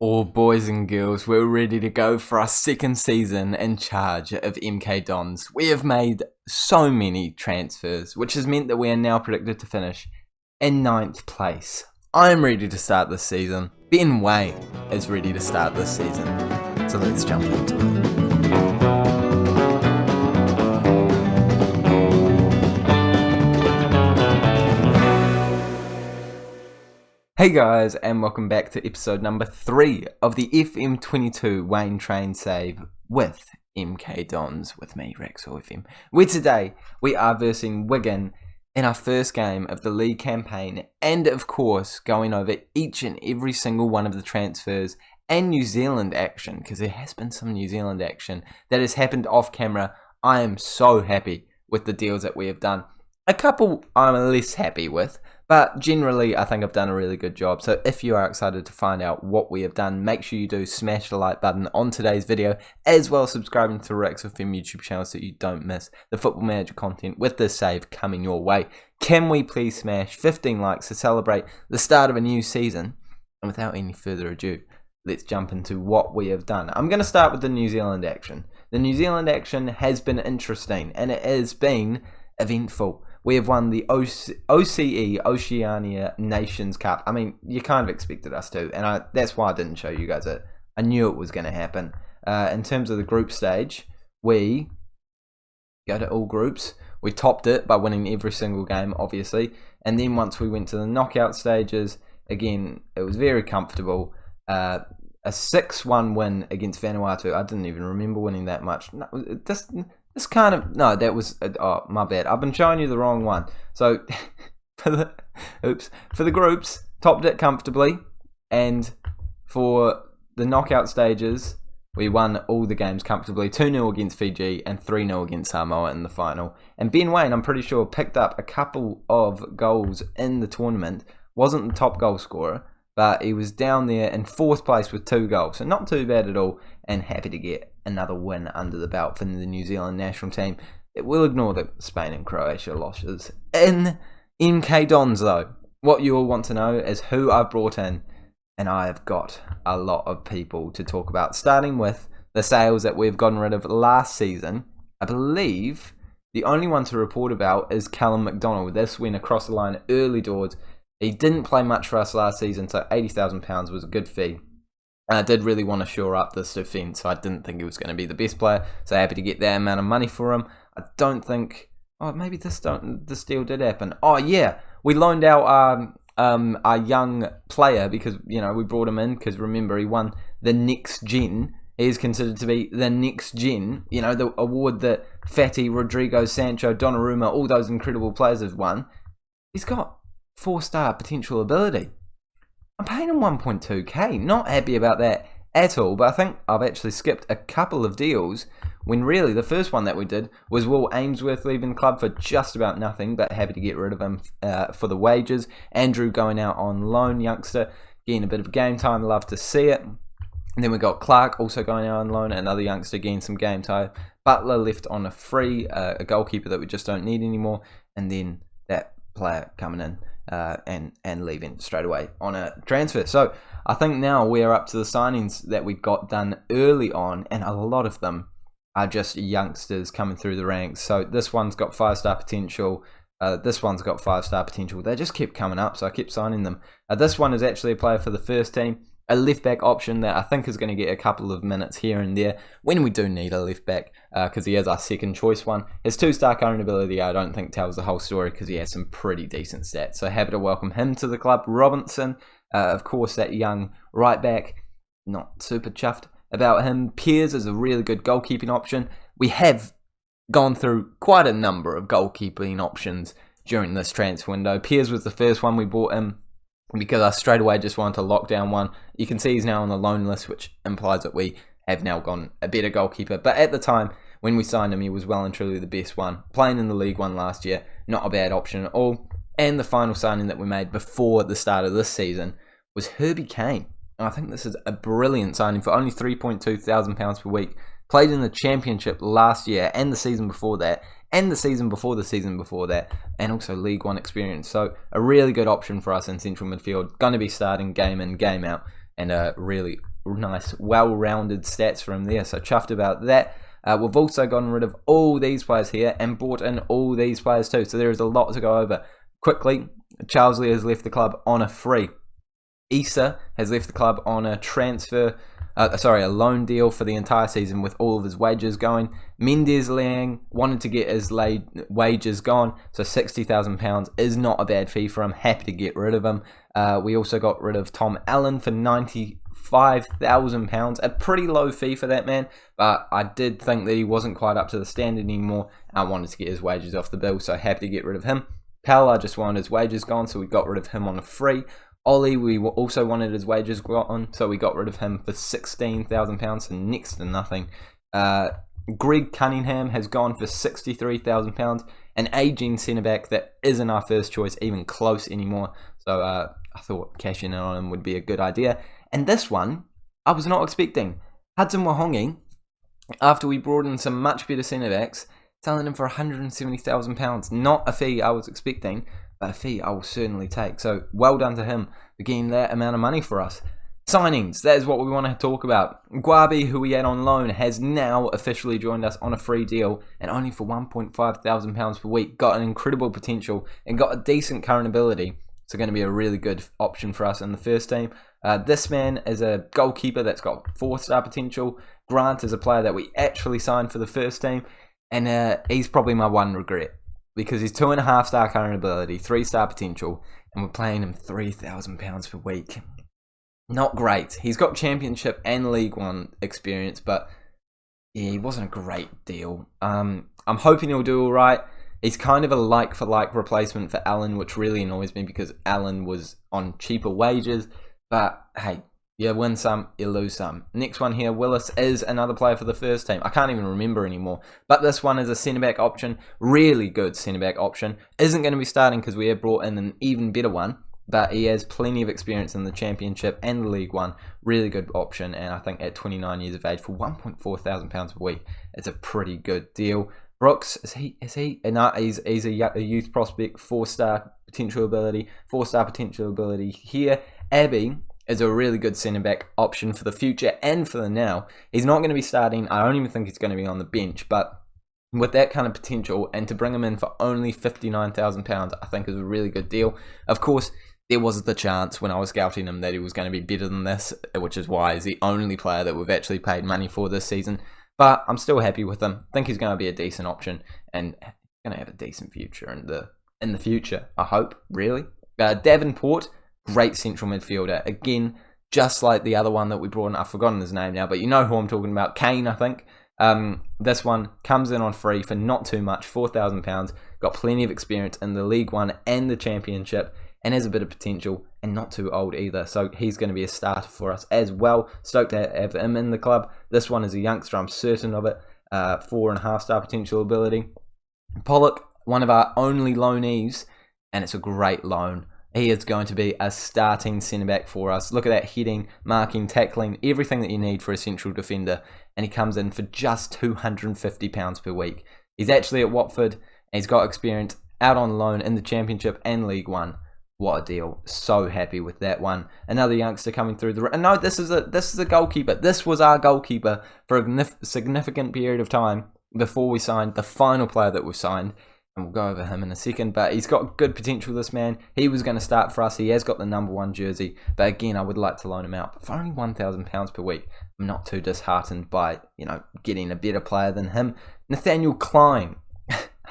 All boys and girls, we're ready to go for our second season in charge of MK Dons. We have made so many transfers, which has meant that we are now predicted to finish in 9th place. I'm ready to start this season. Ben Waine is ready to start this season. So let's jump into it. Hey guys, and welcome back to episode number 3 of the FM22 Waine Train Save with MK Dons, with me, Raxall FM. Where today we are versing Wigan in our first game of the Ligue campaign, and of course going over each and every single one of the transfers and New Zealand action, because there has been some New Zealand action that has happened off camera. I am so happy with the deals that we have done. A couple I'm less happy with, but generally I think I've done a really good job. So if you are excited to find out what we have done, make sure you do smash the like button on today's video, as well as subscribing to the Raxall FM YouTube channel so you don't miss the Football Manager content with this save coming your way. Can we please smash 15 likes to celebrate the start of a new season? And without any further ado, let's jump into what we have done. I'm going to start with the New Zealand action. The New Zealand action has been interesting, and it has been eventful. We have won the OCE, Oceania Nations Cup. I mean, you kind of expected us to, and that's why I didn't show you guys it. I knew it was going to happen. In terms of the group stage, we go to all groups. We topped it by winning every single game, obviously. And then once we went to the knockout stages, again, it was very comfortable. A 6-1 win against Vanuatu. I didn't even remember winning that much. No, This kind of, no, that was, oh, my bad. I've been showing you the wrong one. So, for the groups, topped it comfortably. And for the knockout stages, we won all the games comfortably. 2-0 against Fiji and 3-0 against Samoa in the final. And Ben Waine, I'm pretty sure, picked up a couple of goals in the tournament. Wasn't the top goal scorer, but he was down there in 4th place with 2 goals. So not too bad at all, and happy to get another win under the belt for the New Zealand national team. It will ignore the Spain and Croatia losses. In MK Dons, though, what you all want to know is who I've brought in, and I have got a lot of people to talk about, starting with the sales that we've gotten rid of last season. I believe the only one to report about is Callum McDonald. This went across the line early doors. He didn't play much for us last season, so £80,000 was a good fee. And I did really want to shore up this defence, so I didn't think he was going to be the best player. So happy to get that amount of money for him. I don't think... Oh, maybe this deal did happen. Oh, yeah. We loaned out our young player because, you know, we brought him in because, remember, he won the next gen. He is considered to be the next gen. You know, the award that Fati, Rodrigo, Sancho, Donnarumma, all those incredible players have won. He's got 4-star potential ability. I'm paying him 1.2k. Not happy about that at all, but I think I've actually skipped a couple of deals when really the first one that we did was Will Ainsworth leaving the club for just about nothing, but happy to get rid of him for the wages. Andrew going out on loan, youngster, getting a bit of game time, love to see it. And then we got Clark also going out on loan, another youngster getting some game time. Butler left on a free, a goalkeeper that we just don't need anymore, and then that player coming in. And leaving straight away on a transfer. So I think now we're up to the signings that we got done early on, and a lot of them are just youngsters coming through the ranks. So this one's got 5-star potential. This one's got 5-star potential. They just kept coming up, so I kept signing them. This one is actually a player for the first team. A left-back option that I think is going to get a couple of minutes here and there when we do need a left-back, because he is our second choice one. His 2-star current ability I don't think tells the whole story because he has some pretty decent stats. So happy to welcome him to the club. Robinson, of course, that young right-back, not super chuffed about him. Piers is a really good goalkeeping option. We have gone through quite a number of goalkeeping options during this transfer window. Piers was the first one we bought him, because I straight away just wanted to lock down one. You can see he's now on the loan list, which implies that we have now gone a better goalkeeper. But at the time, when we signed him, he was well and truly the best one. Playing in the Ligue 1 last year, not a bad option at all. And the final signing that we made before the start of this season was Herbie Kane. And I think this is a brilliant signing for only £3,200 per week. Played in the Championship last year and the season before that, and the season before the season before that, and also League One experience. So a really good option for us in central midfield. Going to be starting game in, game out, and really nice, well-rounded stats from there. So chuffed about that. We've also gotten rid of all these players here and brought in all these players too. So there is a lot to go over. Quickly, Charles Lee has left the club on a free. Issa has left the club on a a loan deal for the entire season with all of his wages going. Mendes Liang wanted to get his wages gone, so £60,000 is not a bad fee for him. Happy to get rid of him. We also got rid of Tom Allen for £95,000, a pretty low fee for that man, but I did think that he wasn't quite up to the standard anymore. I wanted to get his wages off the bill, so happy to get rid of him. Pala just wanted his wages gone, so we got rid of him on a free. Ollie, we also wanted his wages gone, so we got rid of him for £16,000, so next to nothing. Greg Cunningham has gone for £63,000, an aging centre-back that isn't our first choice even close anymore, so I thought cashing in on him would be a good idea. And this one, I was not expecting. Hudson Wahongi, after we brought in some much better centre-backs, selling him for £170,000. Not a fee I was expecting, but a fee I will certainly take. So well done to him for getting that amount of money for us. Signings, that is what we want to talk about. Guabi, who we had on loan, has now officially joined us on a free deal, and only for £1,500 per week. Got an incredible potential and got a decent current ability. So going to be a really good option for us in the first team. This man is a goalkeeper that's got 4-star potential. Grant is a player that we actually signed for the first team. And he's probably my one regret, because he's 2.5-star current ability, 3-star potential, and we're paying him £3,000 per week. Not great. He's got Championship and League One experience, but yeah, he wasn't a great deal. I'm hoping he'll do all right. He's kind of a like-for-like replacement for Allen, which really annoys me because Allen was on cheaper wages. But hey, you win some, you lose some. Next one here, Willis is another player for the first team. I can't even remember anymore. But this one is a centre-back option. Really good centre-back option. Isn't going to be starting because we have brought in an even better one. But he has plenty of experience in the Championship and the League One. Really good option. And I think at 29 years of age for £1,400 a week, it's a pretty good deal. Brooks, is he? No, he's a youth prospect, 4-star potential ability. 4-star potential ability here. Abbey is a really good centre-back option for the future and for the now. He's not going to be starting. I don't even think he's going to be on the bench, but with that kind of potential and to bring him in for only £59,000, I think is a really good deal. Of course, there was the chance when I was scouting him that he was going to be better than this, which is why he's the only player that we've actually paid money for this season. But I'm still happy with him. I think he's going to be a decent option and going to have a decent future in the future, I hope, really. Davenport, great central midfielder. Again, just like the other one that we brought in. I've forgotten his name now, but you know who I'm talking about. Kane, I think. This one comes in on free for not too much, £4,000. Got plenty of experience in the League One and the Championship, and has a bit of potential, and not too old either. So he's going to be a starter for us as well. Stoked to have him in the club. This one is a youngster, I'm certain of it. 4.5-star potential ability. Pollock, one of our only loanees, and it's a great loan. He is going to be a starting centre-back for us. Look at that heading, marking, tackling, everything that you need for a central defender. And he comes in for just £250 per week. He's actually at Watford, and he's got experience out on loan in the Championship and League One. What a deal. So happy with that one. Another youngster coming through the... No, this is a goalkeeper. This was our goalkeeper for a significant period of time before we signed the final player that we signed. And we'll go over him in a second. But he's got good potential, this man. He was going to start for us. He has got the number 1 jersey. But again, I would like to loan him out. But for only £1,000 per week, I'm not too disheartened by, getting a better player than him. Nathaniel Klein.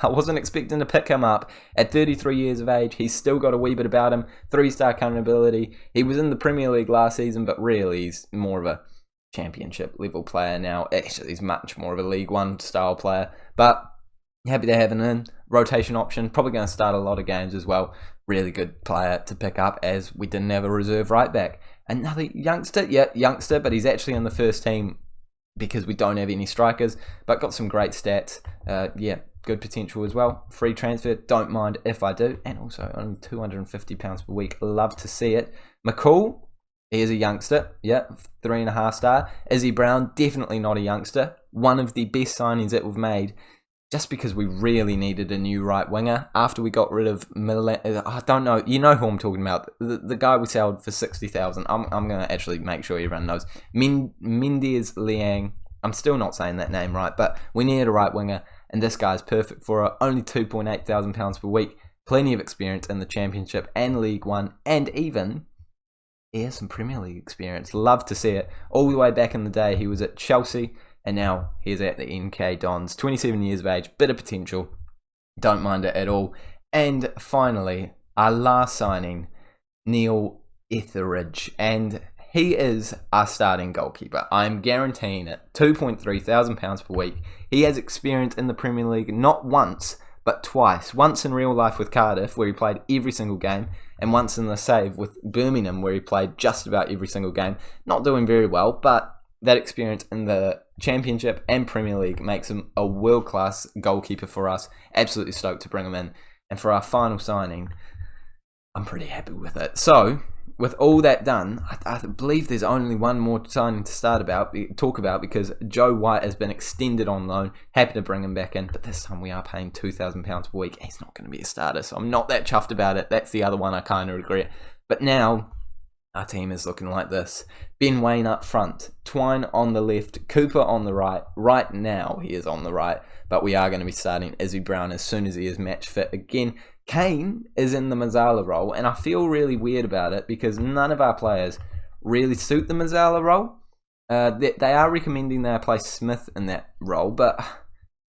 I wasn't expecting to pick him up at 33 years of age. He's still got a wee bit about him. 3-star current ability. He was in the Premier League last season, but really he's more of a Championship level player now. Actually, he's much more of a League One style player. But happy to have him in. Rotation option. Probably going to start a lot of games as well. Really good player to pick up, as we didn't have a reserve right back. Another youngster. Yeah, youngster, but he's actually in the first team because we don't have any strikers. But got some great stats. Good potential as well. Free transfer, don't mind if I do. And also only £250 per week. Love to see it. McCall, he is a youngster. Yeah, 3.5-star. Izzy Brown, definitely not a youngster. One of the best signings that we've made just because we really needed a new right winger after we got rid of I don't know, you know who I'm talking about, the guy we sold for 60,000. I'm going to actually make sure everyone knows. Mendes Liang. I'm still not saying that name right, but we needed a right winger, and this guy's perfect for it. Only £2,800 per week, plenty of experience in the Championship and League One, and even he has some Premier League experience. Love to see it. All the way back in the day, he was at Chelsea, and now he's at the NK Dons. 27 years of age, bit of potential. Don't mind it at all. And finally, our last signing, Neil Etheridge. And he is our starting goalkeeper. I'm guaranteeing it. £2,300 per week. He has experience in the Premier League, not once, but twice. Once in real life with Cardiff, where he played every single game, and once in the save with Birmingham, where he played just about every single game. Not doing very well, but that experience in the Championship and Premier League makes him a world-class goalkeeper for us. Absolutely stoked to bring him in. And for our final signing, I'm pretty happy with it. So, with all that done, I believe there's only one more signing to talk about, because Joe White has been extended on loan. Happy to bring him back in, but this time we are paying £2,000 per week. He's not going to be a starter, so I'm not that chuffed about it. That's the other one I kind of regret. But now, our team is looking like this. Ben Waine up front, Twine on the left, Cooper on the right. Right now, he is on the right, but we are going to be starting Izzy Brown as soon as he is match fit again. Kane is in the Mazzala role, and I feel really weird about it because none of our players really suit the Mazzala role. They are recommending they play Smith in that role, but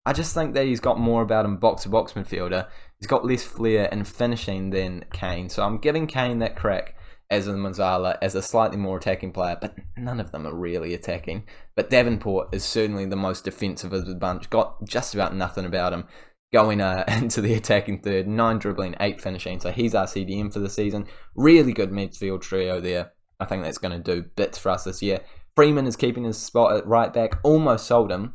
I just think that he's got more about him box-to-box midfielder. He's got less flair and finishing than Kane, so I'm giving Kane that crack as a Mazzala, as a slightly more attacking player, but none of them are really attacking. But Davenport is certainly the most defensive of the bunch, got just about nothing about him. Going into the attacking third, 9 dribbling, 8 finishing, so he's our CDM for the season. Really good midfield trio there. I think that's going to do bits for us this year. Freeman is keeping his spot at right back, almost sold him,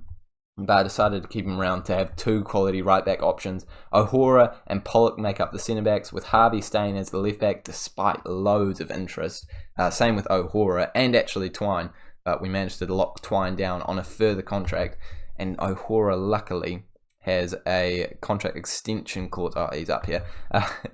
but I decided to keep him around to have 2 quality right back options. O'Hora and Pollock make up the centre backs, with Harvey staying as the left back despite loads of interest. Same with O'Hora and actually Twine, but we managed to lock Twine down on a further contract, and O'Hora luckily has a contract extension clause, he's up here,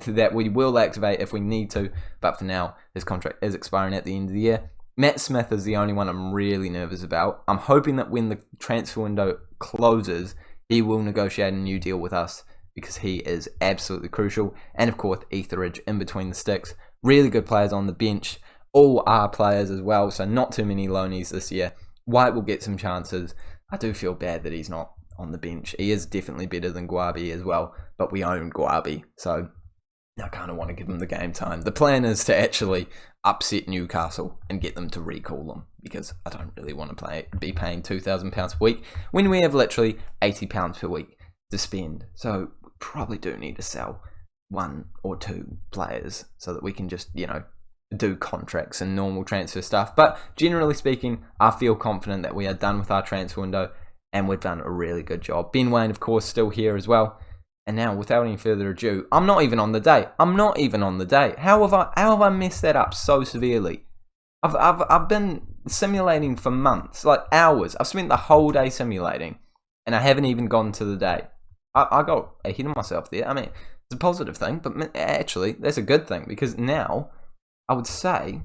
that we will activate if we need to, but for now, his contract is expiring at the end of the year. Matt Smith is the only one I'm really nervous about. I'm hoping that when the transfer window closes, he will negotiate a new deal with us, because he is absolutely crucial. And of course, Etheridge in between the sticks. Really good players on the bench. All are players as well, so not too many loanies this year. White will get some chances. I do feel bad that he's not on the bench. He is definitely better than Guabi as well, but we own Guabi, so I kind of want to give him the game time. The plan is to actually upset Newcastle and get them to recall them, because I don't really want to be paying £2,000 per week when we have literally £80 per week to spend. So we probably do need to sell 1 or 2 players so that we can just, do contracts and normal transfer stuff. But generally speaking, I feel confident that we are done with our transfer window, and we've done a really good job. Ben Waine, of course, still here as well. And now, without any further ado, I'm not even on the day. How have I messed that up so severely? I've been simulating for months, like hours. I've spent the whole day simulating, and I haven't even gone to the day. I got ahead of myself there. I mean, it's a positive thing, but actually, that's a good thing, because now I would say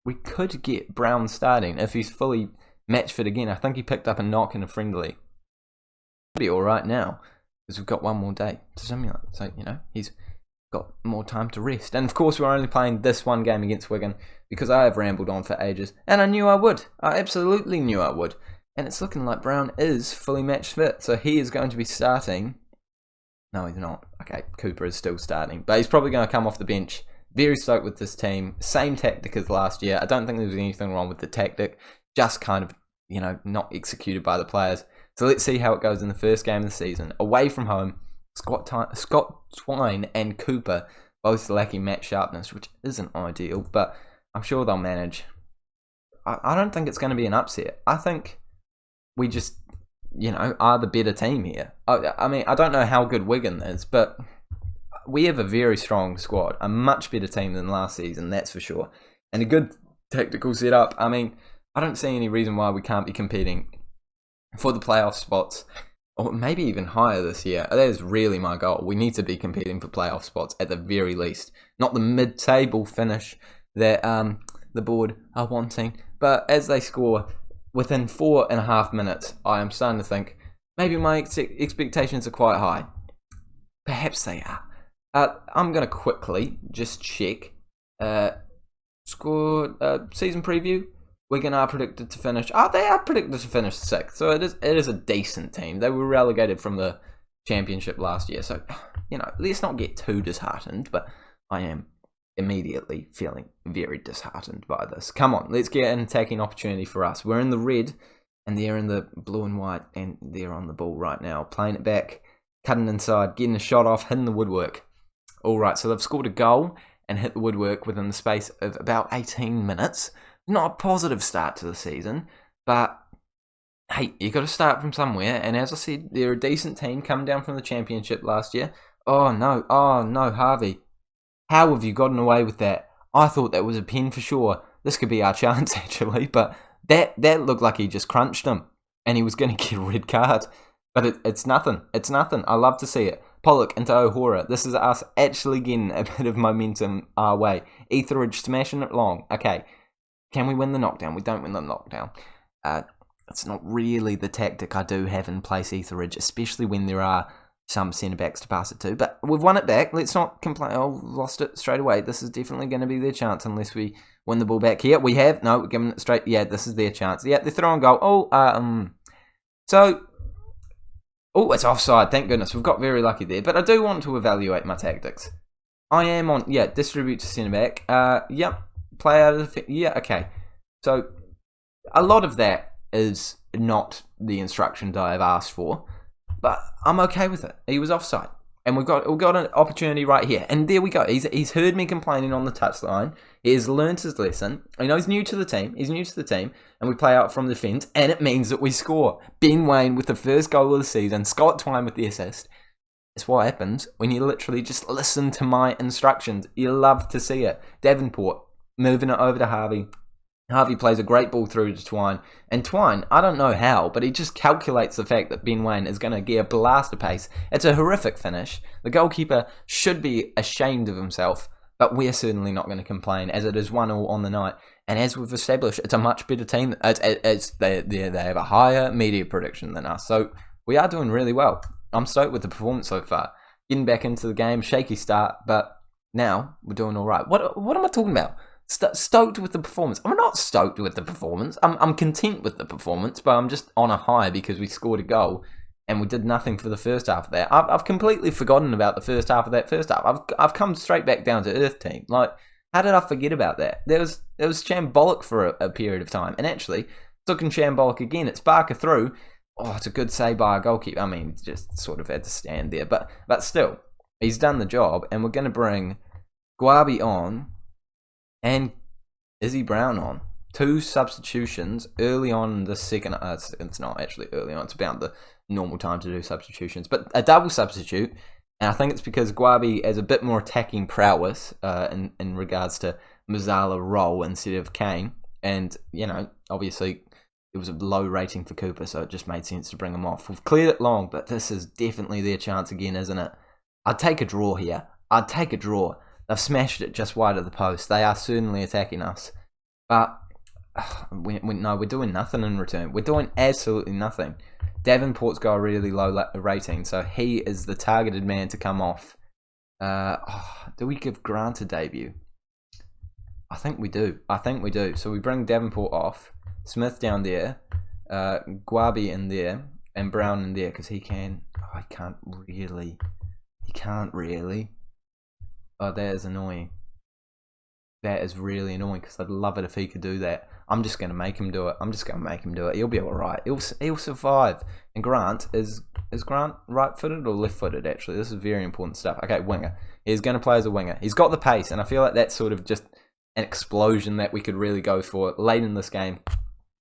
we could get Brown starting if he's fully match fit again. I think he picked up a knock in a friendly. Be all right now, because we've got one more day to simulate. So, he's got more time to rest. And of course, we're only playing this one game against Wigan, because I have rambled on for ages. And I knew I would. I absolutely knew I would. And it's looking like Brown is fully match fit. So he is going to be starting. No, he's not. Okay, Cooper is still starting. But he's probably going to come off the bench. Very stoked with this team. Same tactic as last year. I don't think there was anything wrong with the tactic. Just kind of, not executed by the players. So let's see how it goes in the first game of the season. Away from home, Scott Twine and Cooper both lacking match sharpness, which isn't ideal, but I'm sure they'll manage. I don't think it's going to be an upset. I think we just, are the better team here. I mean, I don't know how good Wigan is, but we have a very strong squad. A much better team than last season, that's for sure. And a good tactical setup. I mean, I don't see any reason why we can't be competing for the playoff spots or maybe even higher this year. That is really my goal. We need to be competing for playoff spots at the very least. Not the mid-table finish that the board are wanting. But as they score within 4.5 minutes, I am starting to think maybe my expectations are quite high. Perhaps they are. I'm going to quickly just check. Season preview. Wigan are predicted to finish. They are predicted to finish 6th. So it is a decent team. They were relegated from the championship last year. So, let's not get too disheartened. But I am immediately feeling very disheartened by this. Come on, let's get an attacking opportunity for us. We're in the red, and they're in the blue and white, and they're on the ball right now. Playing it back, cutting inside, getting a shot off, hitting the woodwork. All right, so they've scored a goal and hit the woodwork within the space of about 18 minutes. Not a positive start to the season, but hey, you got to start from somewhere. And as I said, they're a decent team, coming down from the championship last year. Oh no, Harvey. How have you gotten away with that? I thought that was a pen for sure. This could be our chance, actually. But that looked like he just crunched him. And he was going to get a red card. But it's nothing. It's nothing. I love to see it. Pollock into O'Hora. This is us actually getting a bit of momentum our way. Etheridge smashing it long. Okay. Can we win the knockdown? We don't win the knockdown. It's not really the tactic I do have in place, Etheridge, especially when there are some centre-backs to pass it to. But we've won it back. Let's not complain. Oh, lost it straight away. This is definitely going to be their chance unless we win the ball back here. We have. No, we're giving it straight. Yeah, this is their chance. Yeah, they're throwing goal. Oh, it's offside. Thank goodness. We've got very lucky there. But I do want to evaluate my tactics. I am on, distribute to centre-back. Play out of the... Yeah, okay. So, a lot of that is not the instructions I have asked for, but I'm okay with it. He was offside. And we've got an opportunity right here. And there we go. He's heard me complaining on the touchline. He has learned his lesson. I know he's new to the team. And we play out from the defence, and it means that we score. Ben Waine with the first goal of the season. Scott Twine with the assist. It's what happens when you literally just listen to my instructions. You love to see it. Davenport moving it over to Harvey. Harvey plays a great ball through to Twine. And Twine, I don't know how, but he just calculates the fact that Ben Waine is going to get a blast of pace. It's a horrific finish. The goalkeeper should be ashamed of himself, but we're certainly not going to complain, as it is 1-1 on the night. And as we've established, it's a much better team. They have a higher media prediction than us. So we are doing really well. I'm stoked with the performance so far. Getting back into the game, shaky start, but now we're doing all right. What am I talking about? Stoked with the performance. I'm not stoked with the performance. I'm content with the performance, but I'm just on a high because we scored a goal and we did nothing for the first half of that. I've completely forgotten about the first half of that first half. I've come straight back down to earth, team. Like, how did I forget about that? It was shambolic for a period of time, and actually, looking shambolic again. It's Barker through. Oh, it's a good save by a goalkeeper. I mean, just sort of had to stand there, but still, he's done the job, and we're going to bring Guabi on and Izzy Brown on. 2 substitutions early on in the second. It's not actually early on. It's about the normal time to do substitutions, but a double substitute. And I think it's because Guabi has a bit more attacking prowess in regards to Mazzala role instead of Kane. And, obviously it was a low rating for Cooper, so it just made sense to bring him off. We've cleared it long, but this is definitely their chance again, isn't it? I'd take a draw here. They've smashed it just wide of the post. They are certainly attacking us. But we're doing nothing in return. We're doing absolutely nothing. Davenport's got a really low rating, so he is the targeted man to come off. Do we give Grant a debut? I think we do. So we bring Davenport off. Smith down there. Guabi in there. And Brown in there, because he can... Oh, he can't really. Oh, that is annoying. That is really annoying, because I'd love it if he could do that. I'm just going to make him do it. He'll be alright. He'll survive. And Grant, is Grant right-footed or left-footed, actually? This is very important stuff. Okay, winger. He's going to play as a winger. He's got the pace, and I feel like that's sort of just an explosion that we could really go for late in this game.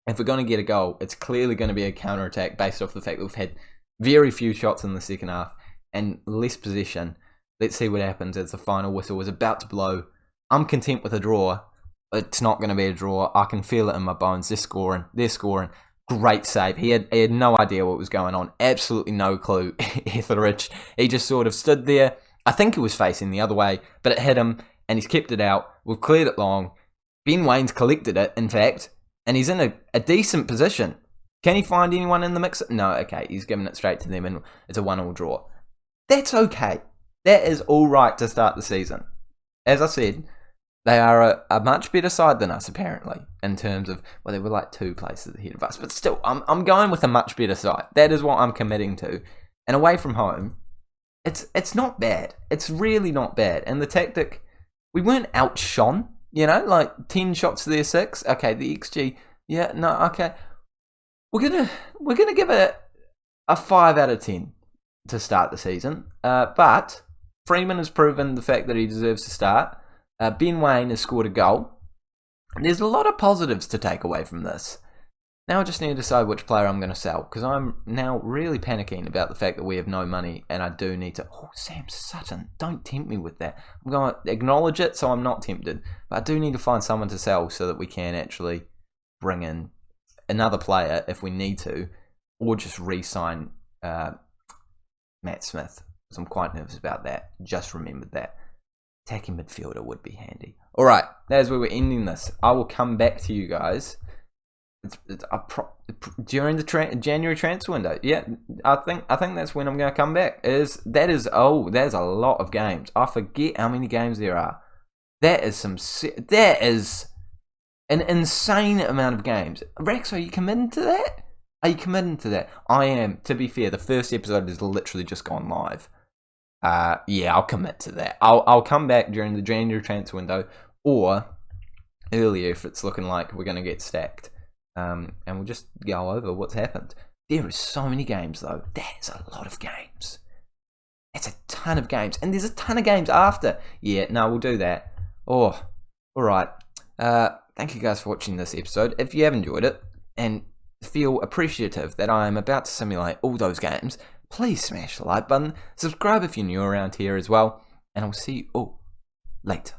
If we're going to get a goal, it's clearly going to be a counter-attack based off the fact that we've had very few shots in the second half and less possession. Let's see what happens as the final whistle is about to blow. I'm content with a draw. It's not going to be a draw. I can feel it in my bones. They're scoring. Great save. He had no idea what was going on. Absolutely no clue. Etheridge, he just sort of stood there. I think he was facing the other way, but it hit him, and he's kept it out. We've cleared it long. Ben Waine's collected it, in fact, and he's in a decent position. Can he find anyone in the mix? No, okay, he's giving it straight to them, and it's a 1-1 draw. That's okay. That is all right to start the season. As I said, they are a much better side than us, apparently, in terms of, well, they were like 2 places ahead of us, but still, I'm going with a much better side. That is what I'm committing to. And away from home, it's not bad. It's really not bad. And the tactic, we weren't outshone, like 10 shots to their 6. Okay, the XG, yeah, no, okay. We're gonna give it a 5 out of 10 to start the season. But Freeman has proven the fact that he deserves to start. Ben Waine has scored a goal. There's a lot of positives to take away from this. Now I just need to decide which player I'm going to sell, because I'm now really panicking about the fact that we have no money, and I do need to... Oh, Sam Sutton, don't tempt me with that. I'm going to acknowledge it so I'm not tempted, but I do need to find someone to sell so that we can actually bring in another player if we need to, or just re-sign Matt Smith, because I'm quite nervous about that. Just remembered that. Attacking midfielder would be handy. All right, that is where we're ending this. I will come back to you guys during the January transfer window. Yeah, I think that's when I'm going to come back. There's a lot of games. I forget how many games there are. That is an insane amount of games. Rex, are you committed to that? Are you committed to that? I am. To be fair, the first episode has literally just gone live. Yeah, I'll commit to that. I'll come back during the January transfer window, or earlier if it's looking like we're going to get stacked. And we'll just go over what's happened. There are so many games, though. That's a lot of games. It's a ton of games. And there's a ton of games after. Yeah, no, we'll do that. Oh, all right. Thank you guys for watching this episode. If you have enjoyed it and feel appreciative that I am about to simulate all those games, please smash the like button. Subscribe if you're new around here as well. And I'll see you all later.